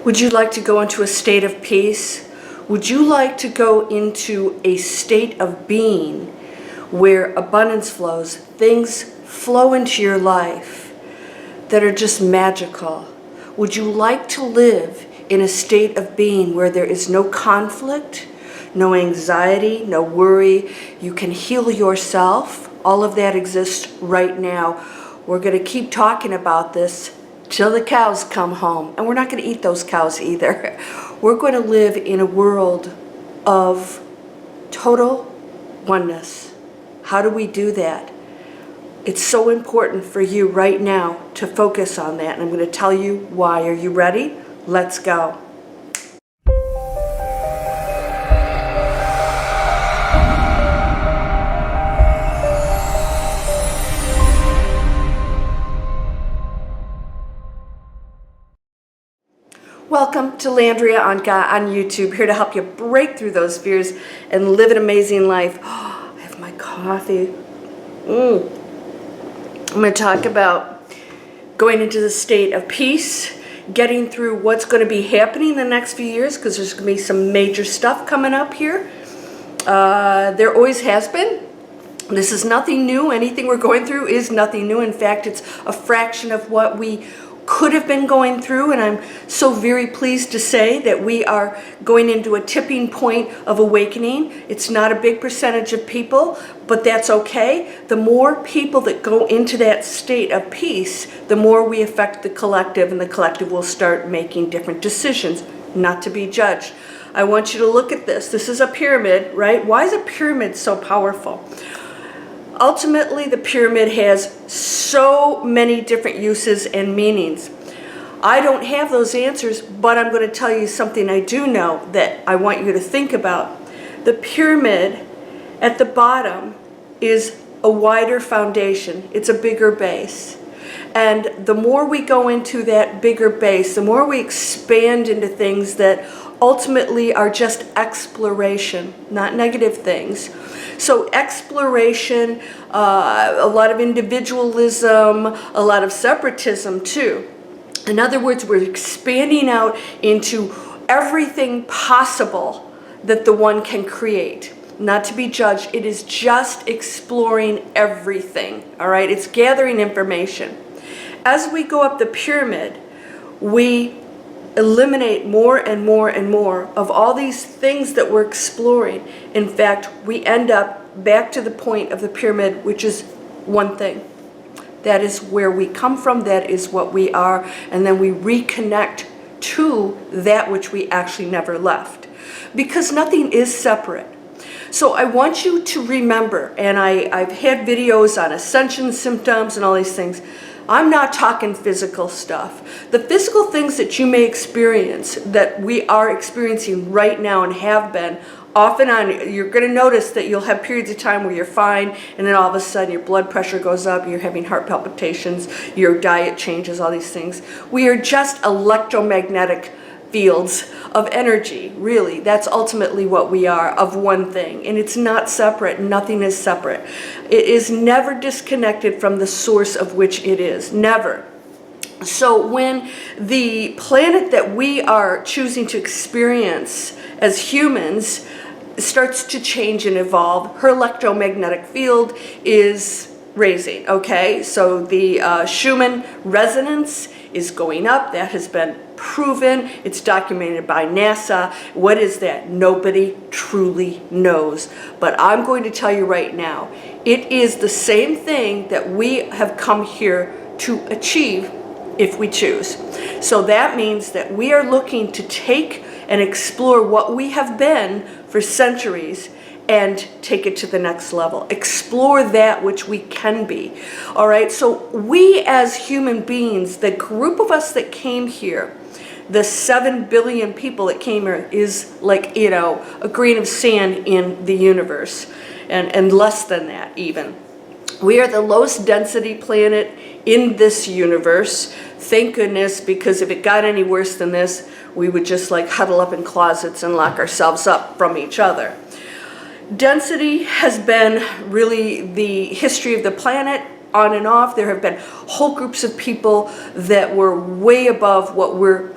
Would you like to go into a state of peace? Would you like to go into a state of being where abundance flows, things flow into your life that are just magical? Would you like to live in a state of being where there is no conflict, no anxiety, no worry? You can heal yourself. All of that exists right now. We're going to keep talking about this till the cows come home. And we're not going to eat those cows either. We're going to live in a world of total oneness. How do we do that? It's so important for you right now to focus on that. And I'm going to tell you why. Are you ready? Let's go. Welcome to Landria Onkka on YouTube, here to help you break through those fears and live an amazing life. Oh, I have my coffee. I'm going to talk about going into the state of peace, getting through what's going to be happening in the next few years, because there's going to be some major stuff coming up here. There always has been. This is nothing new. Anything we're going through is nothing new. In fact, it's a fraction of what we could have been going through, and I'm so very pleased to say that we are going into a tipping point of awakening. It's not a big percentage of people, but that's okay. The more people that go into that state of peace, the more we affect the collective, and the collective will start making different decisions, not to be judged. I want you to look at this. This is a pyramid, right? Why is a pyramid so powerful? Ultimately, the pyramid has so many different uses and meanings. I don't have those answers, but I'm going to tell you something I do know that I want you to think about. The pyramid at the bottom is a wider foundation. It's a bigger base. And the more we go into that bigger base, the more we expand into things that ultimately are just exploration, not negative things. So exploration, a lot of individualism, a lot of separatism too. In other words, we're expanding out into everything possible that the one can create. Not to be judged, it is just exploring everything, all right? It's gathering information. As we go up the pyramid, we eliminate more and more and more of all these things that we're exploring. In fact, we end up back to the point of the pyramid, which is one thing. That is where we come from, that is what we are, and then we reconnect to that which we actually never left. Because nothing is separate. So I want you to remember, and I've had videos on Ascension Symptoms and all these things. I'm not talking physical stuff. The physical things that you may experience, that we are experiencing right now and have been, off and on, you're going to notice that you'll have periods of time where you're fine, and then all of a sudden your blood pressure goes up, you're having heart palpitations, your diet changes, all these things. We are just electromagnetic fields of energy, really. That's ultimately what we are, of one thing. And it's not separate. Nothing is separate. It is never disconnected from the source of which it is. Never. So when the planet that we are choosing to experience as humans starts to change and evolve, her electromagnetic field is raising, okay? So the Schumann resonance is going up. That has been proven. It's documented by NASA. What is that? Nobody truly knows. But I'm going to tell you right now, it is the same thing that we have come here to achieve if we choose. So that means that we are looking to take and explore what we have been for centuries and take it to the next level. Explore that which we can be. All right, so we as human beings, the group of us that came here, the 7 billion people that came here is like, you know, a grain of sand in the universe, and less than that even. We are the lowest density planet in this universe. Thank goodness, because if it got any worse than this, we would just like huddle up in closets and lock ourselves up from each other. Density has been really the history of the planet on and off. There have been whole groups of people that were way above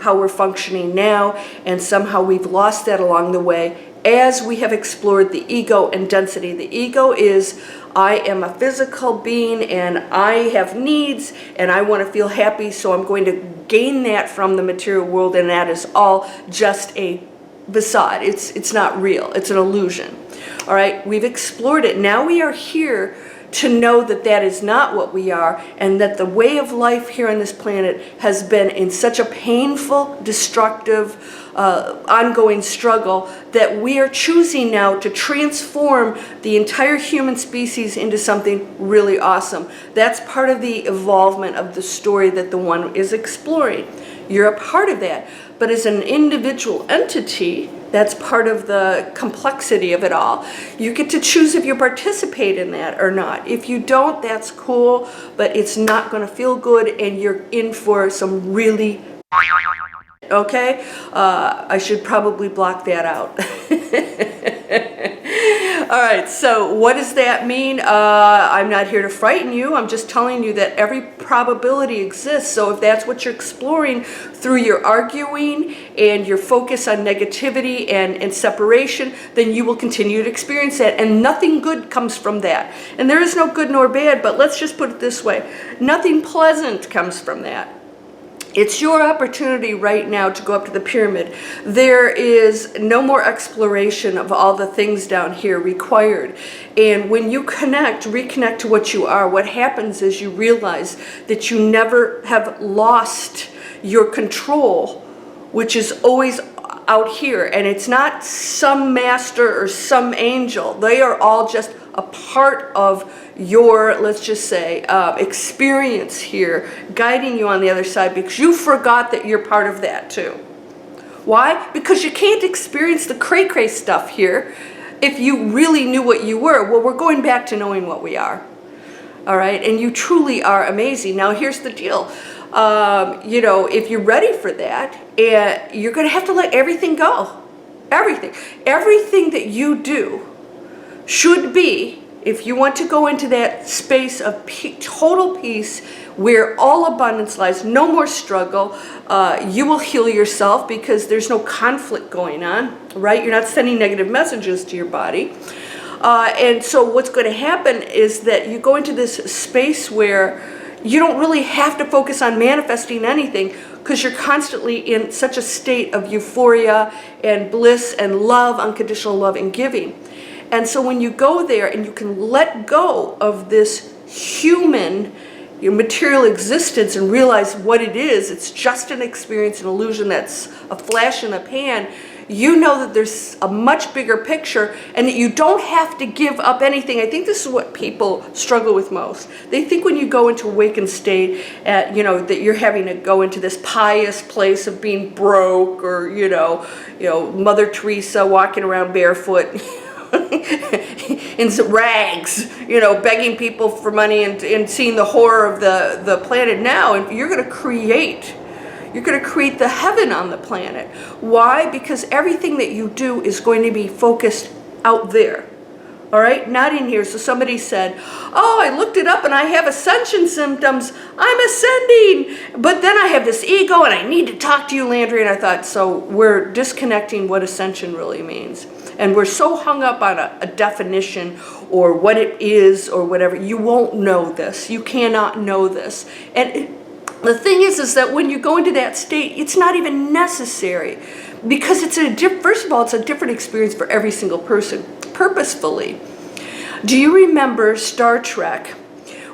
how we're functioning now, and somehow we've lost that along the way as we have explored the ego and density. The ego is, I am a physical being and I have needs and I want to feel happy, so I'm going to gain that from the material world, and that is all just a facade. It's not real. It's an illusion. All right, we've explored it. Now we are here to know that that is not what we are, and that the way of life here on this planet has been in such a painful, destructive, ongoing struggle that we are choosing now to transform the entire human species into something really awesome. That's part of the evolvement of the story that the One is exploring. You're a part of that. But as an individual entity, that's part of the complexity of it all. You get to choose if you participate in that or not. If you don't, that's cool, but it's not going to feel good, and you're in for some really... Okay? I should probably block that out. All right, so what does that mean? I'm not here to frighten you. I'm just telling you that every probability exists. So if that's what you're exploring through your arguing and your focus on negativity and separation, then you will continue to experience that. And nothing good comes from that. And there is no good nor bad, but let's just put it this way. Nothing pleasant comes from that. It's your opportunity right now to go up to the pyramid. There is no more exploration of all the things down here required. And when you reconnect to what you are, what happens is you realize that you never have lost your control, which is always out here. And it's not some master or some angel. They are all just a part of your, let's just say, experience here, guiding you on the other side, because you forgot that you're part of that too. Why? Because you can't experience the cray-cray stuff here if you really knew what you were. Well, we're going back to knowing what we are. All right? And you truly are amazing. Now, here's the deal. You know, if you're ready for that, you're going to have to let everything go. Everything. Everything that you do should be, if you want to go into that space of total peace where all abundance lies, no more struggle, you will heal yourself because there's no conflict going on, right? You're not sending negative messages to your body. And so what's going to happen is that you go into this space where you don't really have to focus on manifesting anything, because you're constantly in such a state of euphoria and bliss and love, unconditional love and giving. And so when you go there and you can let go of this human, your material existence, and realize what it is, it's just an experience, an illusion that's a flash in the pan, you know that there's a much bigger picture and that you don't have to give up anything. I think this is what people struggle with most. They think when you go into awakened state, you know, that you're having to go into this pious place of being broke, or, you know, Mother Teresa walking around barefoot, in some rags, you know, begging people for money and seeing the horror of the planet now. And you're going to create the heaven on the planet. Why? Because everything that you do is going to be focused out there. All right, not in here. So somebody said, oh, I looked it up and I have ascension symptoms. I'm ascending. But then I have this ego and I need to talk to you, Landria. And I thought, so we're disconnecting what ascension really means. And we're so hung up on a definition or what it is or whatever. You won't know this. You cannot know this. And the thing is that when you go into that state, it's not even necessary, because it's first of all, it's a different experience for every single person, purposefully. Do you remember Star Trek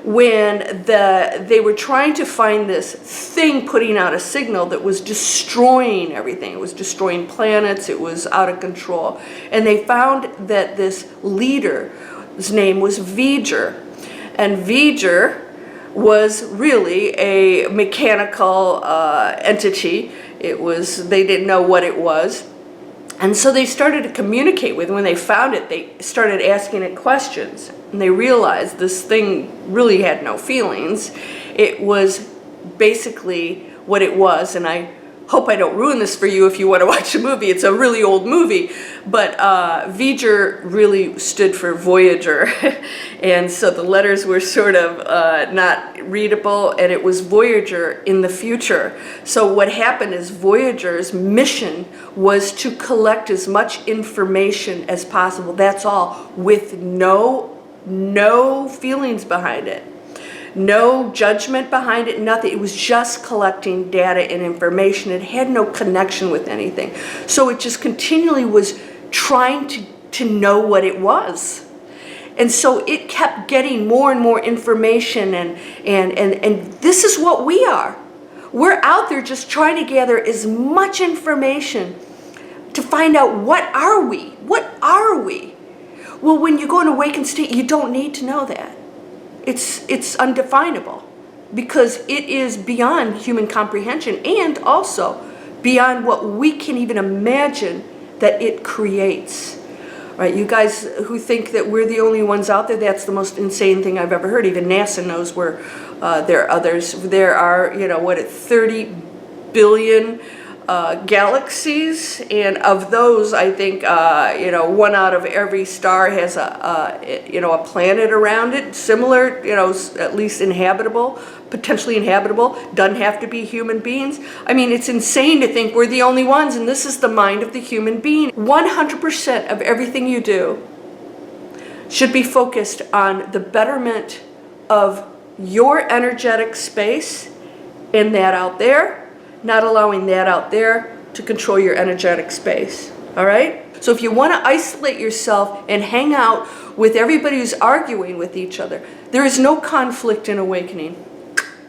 when they were trying to find this thing putting out a signal that was destroying everything? It was destroying planets. It was out of control. And they found that this leader, his name was Voyager. And Voyager was really a mechanical entity. They didn't know what it was. And so they started to communicate with it. When they found it, they started asking it questions. And they realized this thing really had no feelings. It was basically what it was. And I hope I don't ruin this for you if you want to watch the movie. It's a really old movie, but Voyager really stood for Voyager, and so the letters were sort of not readable, and it was Voyager in the future. So what happened is Voyager's mission was to collect as much information as possible. That's all, with no feelings behind it. No judgment behind it, nothing. It was just collecting data and information. It had no connection with anything. So it just continually was trying to know what it was. And so it kept getting more and more information, and this is what we are. We're out there just trying to gather as much information to find out what are we? What are we? Well, when you go in awakened state, you don't need to know that. It's undefinable, because it is beyond human comprehension, and also beyond what we can even imagine that it creates. Right? You guys who think that we're the only ones out there, that's the most insane thing I've ever heard. Even NASA knows there are others. There are, 30 billion galaxies, and of those, I think, one out of every star has a planet around it, similar, at least inhabitable, potentially inhabitable. Doesn't have to be human beings. I mean, it's insane to think we're the only ones, and this is the mind of the human being. 100% of everything you do should be focused on the betterment of your energetic space and that out there, not allowing that out there to control your energetic space, all right? So if you want to isolate yourself and hang out with everybody who's arguing with each other, there is no conflict in awakening.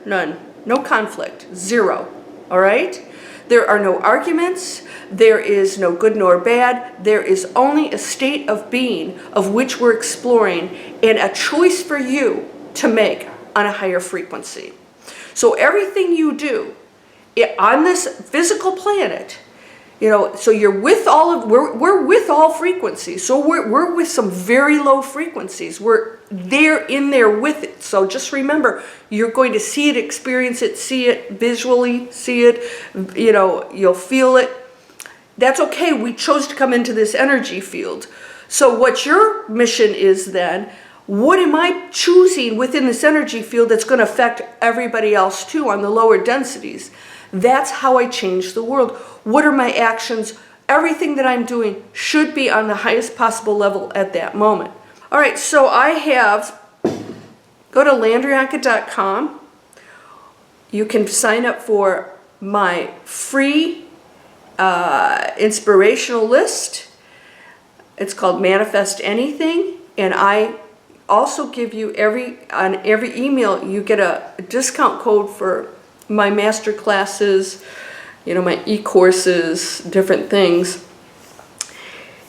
None. No conflict. Zero, all right? There are no arguments. There is no good nor bad. There is only a state of being of which we're exploring, and a choice for you to make on a higher frequency. So everything you do on this physical planet, so you're with we're with all frequencies. So we're with some very low frequencies. We're in there with it. So just remember, you're going to see it, experience it, see it visually, see it, you'll feel it. That's okay. We chose to come into this energy field. So what your mission is then, what am I choosing within this energy field that's going to affect everybody else too on the lower densities? That's how I change the world. What are my actions? Everything that I'm doing should be on the highest possible level at that moment. All right, so go to landriaonkka.com. You can sign up for my free inspirational list. It's called Manifest Anything, and I also give you on every email you get a discount code for my master classes, my e-courses, different things.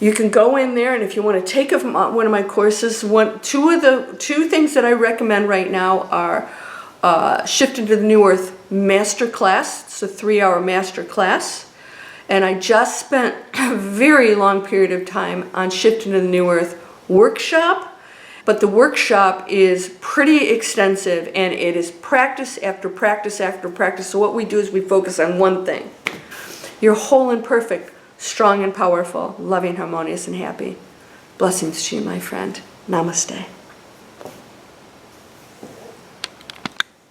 You can go in there, and if you want to take one of my courses, two things that I recommend right now are Shift into the New Earth Master Class. It's a 3-hour master class. And I just spent a very long period of time on Shift into the New Earth workshop. But the workshop is pretty extensive, and it is practice after practice after practice. So what we do is we focus on one thing. You're whole and perfect, strong and powerful, loving, harmonious, and happy. Blessings to you, my friend. Namaste.